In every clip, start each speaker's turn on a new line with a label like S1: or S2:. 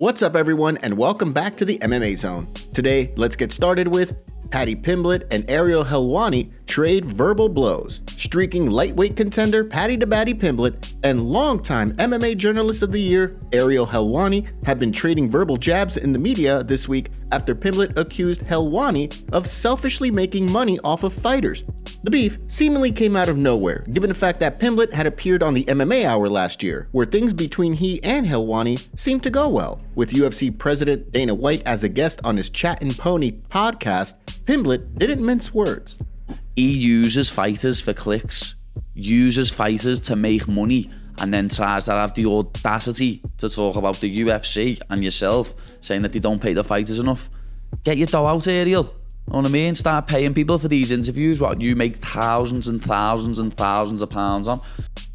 S1: What's up, everyone, and welcome back to the MMA Zone. Today, let's get started with Paddy Pimblett and Ariel Helwani trade verbal blows. Streaking lightweight contender Paddy Pimblett and longtime MMA Journalist of the Year Ariel Helwani have been trading verbal jabs in the media this week after Pimblett accused Helwani of selfishly making money off of fighters. The beef seemingly came out of nowhere, given the fact that Pimblett had appeared on the MMA Hour last year, where things between he and Helwani seemed to go well. With UFC President Dana White as a guest on his Chat and Pony podcast, Pimblett didn't mince words.
S2: He uses fighters for clicks, uses fighters to make money, and then tries to have the audacity to talk about the UFC and yourself, saying that they don't pay the fighters enough. Get your dough out, Ariel. Know what I mean? Start paying people for these interviews, what you make thousands and thousands and thousands of pounds on.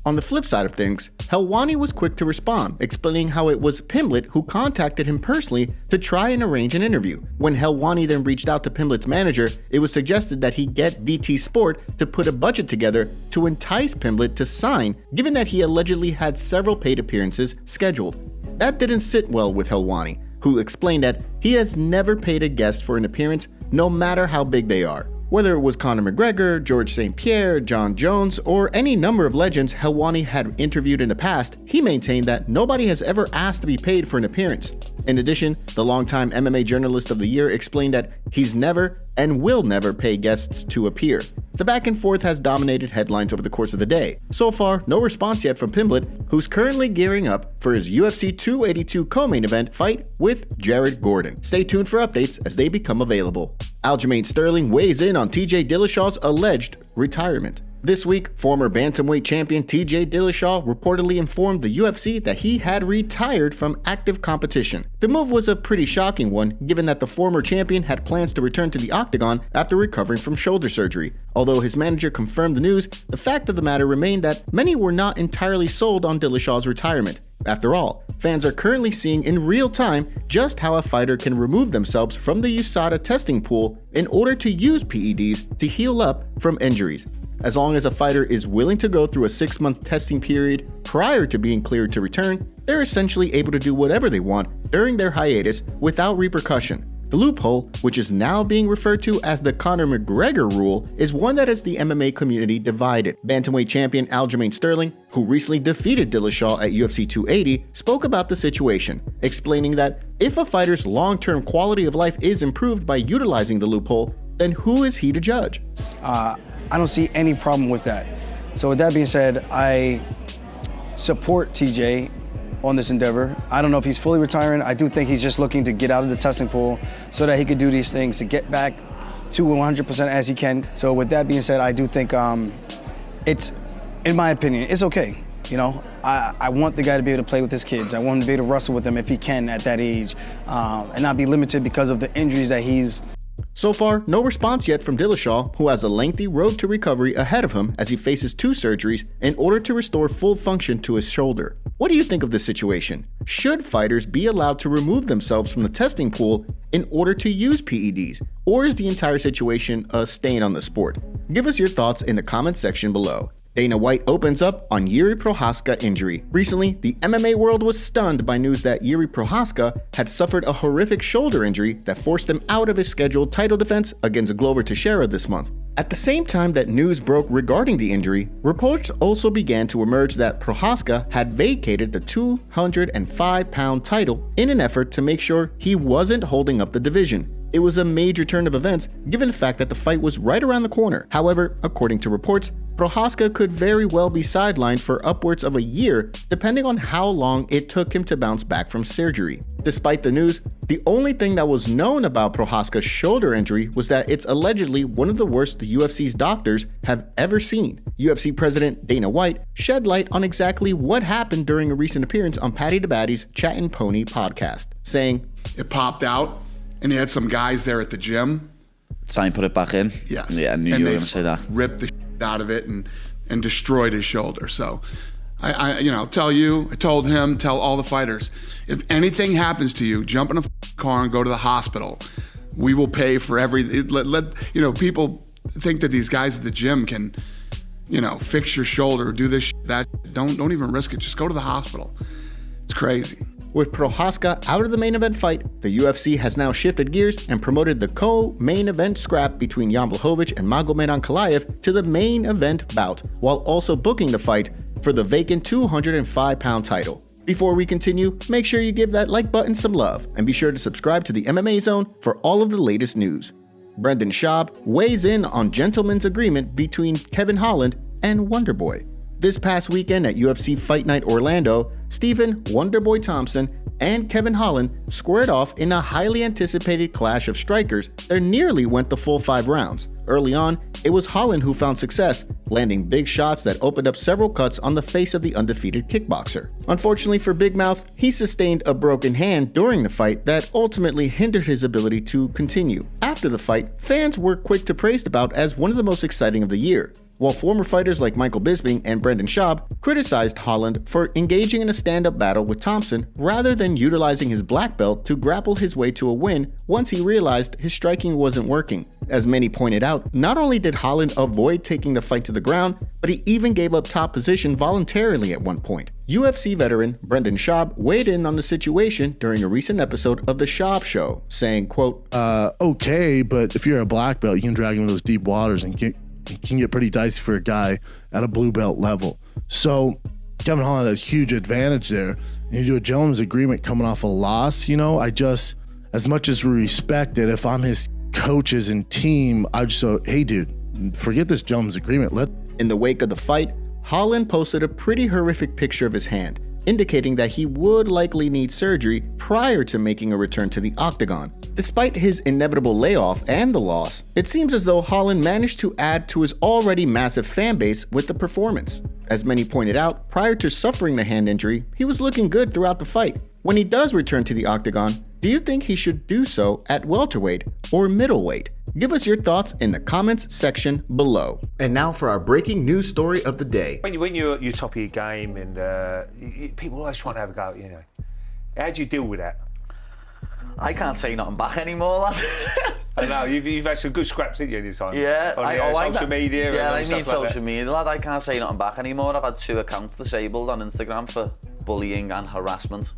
S1: On the flip side of things, Helwani was quick to respond, explaining how it was Pimblett who contacted him personally to try and arrange an interview. When Helwani then reached out to Pimblett's manager, it was suggested that he get BT Sport to put a budget together to entice Pimblett to sign, given that he allegedly had several paid appearances scheduled. That didn't sit well with Helwani, who explained that he has never paid a guest for an appearance, no matter how big they are. Whether it was Conor McGregor, George St. Pierre, John Jones, or any number of legends Helwani had interviewed in the past, he maintained that nobody has ever asked to be paid for an appearance. In addition, the longtime MMA Journalist of the Year explained that he's never and will never pay guests to appear. The back and forth has dominated headlines over the course of the day. So far, no response yet from Pimblett, who's currently gearing up for his UFC 282 co-main event fight with Jared Gordon. Stay tuned for updates as they become available. Aljamain Sterling weighs in on TJ Dillashaw's alleged retirement. This week, former bantamweight champion TJ Dillashaw reportedly informed the UFC that he had retired from active competition. The move was a pretty shocking one, given that the former champion had plans to return to the octagon after recovering from shoulder surgery. Although his manager confirmed the news, the fact of the matter remained that many were not entirely sold on Dillashaw's retirement. After all, fans are currently seeing in real time just how a fighter can remove themselves from the USADA testing pool in order to use PEDs to heal up from injuries. As long as a fighter is willing to go through a 6-month testing period prior to being cleared to return, they're essentially able to do whatever they want during their hiatus without repercussion. The loophole, which is now being referred to as the Conor McGregor rule, is one that has the MMA community divided. Bantamweight champion Aljamain Sterling, who recently defeated Dillashaw at UFC 280, spoke about the situation, explaining that if a fighter's long-term quality of life is improved by utilizing the loophole, then who is he to judge?
S3: I don't see any problem with that. So with that being said, I support TJ on this endeavor. I don't know if he's fully retiring. I do think he's just looking to get out of the testing pool so that he could do these things to get back to 100% as he can. So with that being said, I do think it's, in my opinion, it's okay. You know, I want the guy to be able to play with his kids. I want him to be able to wrestle with them if he can at that age and not be limited because of the injuries that he's.
S1: So far, no response yet from Dillashaw, who has a lengthy road to recovery ahead of him as he faces 2 surgeries in order to restore full function to his shoulder. What do you think of this situation? Should fighters be allowed to remove themselves from the testing pool in order to use PEDs? Or is the entire situation a stain on the sport? Give us your thoughts in the comments section below. Dana White opens up on Jiri Prochazka injury. Recently, the MMA world was stunned by news that Jiri Prochazka had suffered a horrific shoulder injury that forced him out of his scheduled title defense against Glover Teixeira this month. At the same time that news broke regarding the injury, reports also began to emerge that Prochazka had vacated the 205-pound title in an effort to make sure he wasn't holding up the division. It was a major turn of events given the fact that the fight was right around the corner. However, according to reports, Prochazka could very well be sidelined for upwards of a year, depending on how long it took him to bounce back from surgery. Despite the news, the only thing that was known about Prochazka's shoulder injury was that it's allegedly one of the worst the UFC's doctors have ever seen. UFC President Dana White shed light on exactly what happened during a recent appearance on Paddy Pimblett Chat and Pony podcast, saying,
S4: "It popped out, and he had some guys there at the gym.
S2: Try and put it back in."
S4: Yes.
S2: Yeah, I knew you were going to say that.
S4: Ripped the out of it and destroyed his shoulder. So I tell you, I told him, tell all the fighters, if anything happens to you, jump in a car and go to the hospital. We will pay for people think that these guys at the gym can, fix your shoulder, do this, that. Don't even risk it. Just go to the hospital. It's crazy.
S1: With Prochazka out of the main event fight, the UFC has now shifted gears and promoted the co-main event scrap between Jan Blachowicz and Magomed Ankalaev to the main event bout, while also booking the fight for the vacant 205-pound title. Before we continue, make sure you give that like button some love, and be sure to subscribe to the MMA Zone for all of the latest news. Brendan Schaub weighs in on gentleman's agreement between Kevin Holland and Wonderboy. This past weekend at UFC Fight Night Orlando, Stephen Wonderboy Thompson and Kevin Holland squared off in a highly anticipated clash of strikers that nearly went the full 5 rounds. Early on, it was Holland who found success, landing big shots that opened up several cuts on the face of the undefeated kickboxer. Unfortunately for Big Mouth, he sustained a broken hand during the fight that ultimately hindered his ability to continue. After the fight, fans were quick to praise the bout as one of the most exciting of the year, while former fighters like Michael Bisping and Brendan Schaub criticized Holland for engaging in a stand-up battle with Thompson rather than utilizing his black belt to grapple his way to a win once he realized his striking wasn't working. As many pointed out, not only did Holland avoid taking the fight to the ground, but he even gave up top position voluntarily at one point. UFC veteran Brendan Schaub weighed in on the situation during a recent episode of The Schaub Show, saying, quote,
S5: okay, but if you're a black belt, you can drag him into those deep waters and it can get pretty dicey for a guy at a blue belt level. So Kevin Holland had a huge advantage there. And you do a gentleman's agreement coming off a loss, I just, as much as we respect it, if I'm his coaches and team, I just say, hey dude, forget this gentleman's agreement.
S1: In the wake of the fight, Holland posted a pretty horrific picture of his hand, indicating that he would likely need surgery prior to making a return to the octagon. Despite his inevitable layoff and the loss, it seems as though Holland managed to add to his already massive fan base with the performance. As many pointed out, prior to suffering the hand injury, he was looking good throughout the fight. When he does return to the octagon, do you think he should do so at welterweight or middleweight? Give us your thoughts in the comments section below. And now for our breaking news story of the day.
S6: When you're top of your game and people always trying to have a go, how do you deal with that?
S2: I can't say nothing back anymore, lad.
S6: I know, you've had some good scraps, didn't you, this time?
S2: Yeah.
S6: On social media.
S2: Yeah,
S6: and
S2: I mean social
S6: like
S2: media, lad. I can't say nothing back anymore. I've had 2 accounts disabled on Instagram for bullying and harassment.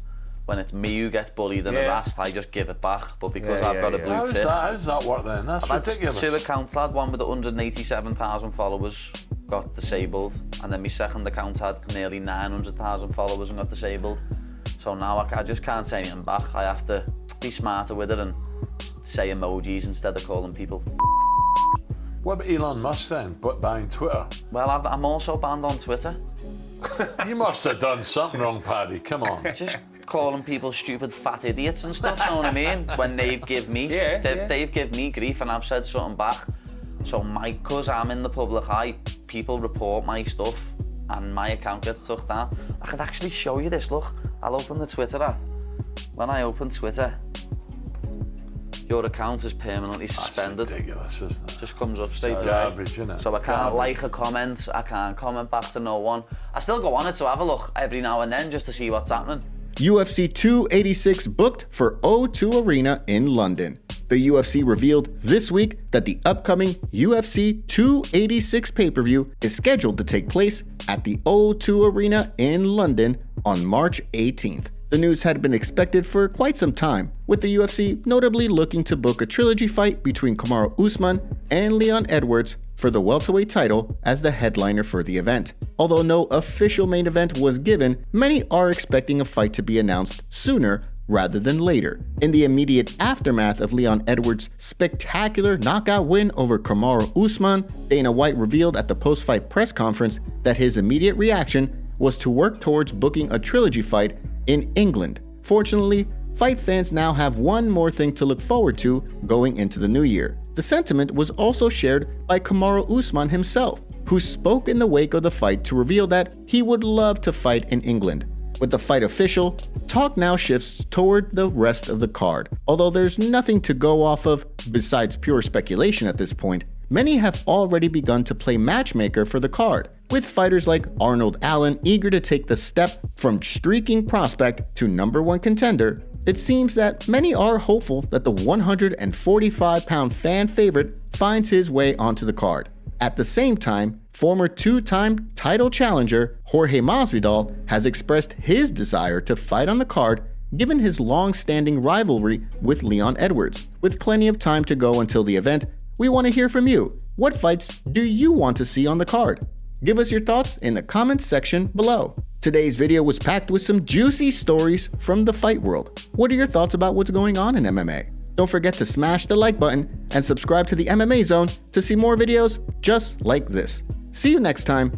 S2: When it's me who gets bullied and harassed, I just give it back. But because I've got a blue tip...
S7: How does that work then? That's ridiculous.
S2: I've had 2 accounts, lad. One with 187,000 followers got disabled. And then my second account had nearly 900,000 followers and got disabled. So now I just can't say anything back. I have to be smarter with it and say emojis instead of calling people.
S7: What about Elon Musk then, buying Twitter?
S2: Well, I'm also banned on Twitter.
S7: You must have done something wrong, Paddy. Come on.
S2: Just calling people stupid fat idiots and stuff, you know what I mean? When they've given me, they've given me grief and I've said something back. So because I'm in the public eye, people report my stuff and my account gets took down. I could actually show you this, look. I'll open the Twitter app. When I open Twitter, your account is permanently suspended.
S7: That's ridiculous, isn't it?
S2: Just comes up straight away.
S7: Garbage, isn't it?
S2: So I can't like a comment, I can't comment back to no one. I still go on it to have a look every now and then just to see what's happening.
S1: UFC 286 booked for O2 Arena in London. The UFC revealed this week that the upcoming UFC 286 pay-per-view is scheduled to take place at the O2 Arena in London on March 18th. The news had been expected for quite some time, with the UFC notably looking to book a trilogy fight between Kamaru Usman and Leon Edwards for the welterweight title as the headliner for the event. Although no official main event was given, many are expecting a fight to be announced sooner rather than later. In the immediate aftermath of Leon Edwards' spectacular knockout win over Kamaru Usman, Dana White revealed at the post-fight press conference that his immediate reaction was to work towards booking a trilogy fight in England. Fortunately, fight fans now have one more thing to look forward to going into the new year. The sentiment was also shared by Kamaru Usman himself, who spoke in the wake of the fight to reveal that he would love to fight in England. With the fight official, talk now shifts toward the rest of the card. Although there's nothing to go off of besides pure speculation at this point, many have already begun to play matchmaker for the card, with fighters like Arnold Allen eager to take the step from streaking prospect to #1 contender. It seems that many are hopeful that the 145-pound fan favorite finds his way onto the card. At the same time, former 2-time title challenger Jorge Masvidal has expressed his desire to fight on the card given his long-standing rivalry with Leon Edwards. With plenty of time to go until the event, we want to hear from you. What fights do you want to see on the card? Give us your thoughts in the comments section below. Today's video was packed with some juicy stories from the fight world. What are your thoughts about what's going on in MMA? Don't forget to smash the like button and subscribe to the MMA Zone to see more videos just like this. See you next time.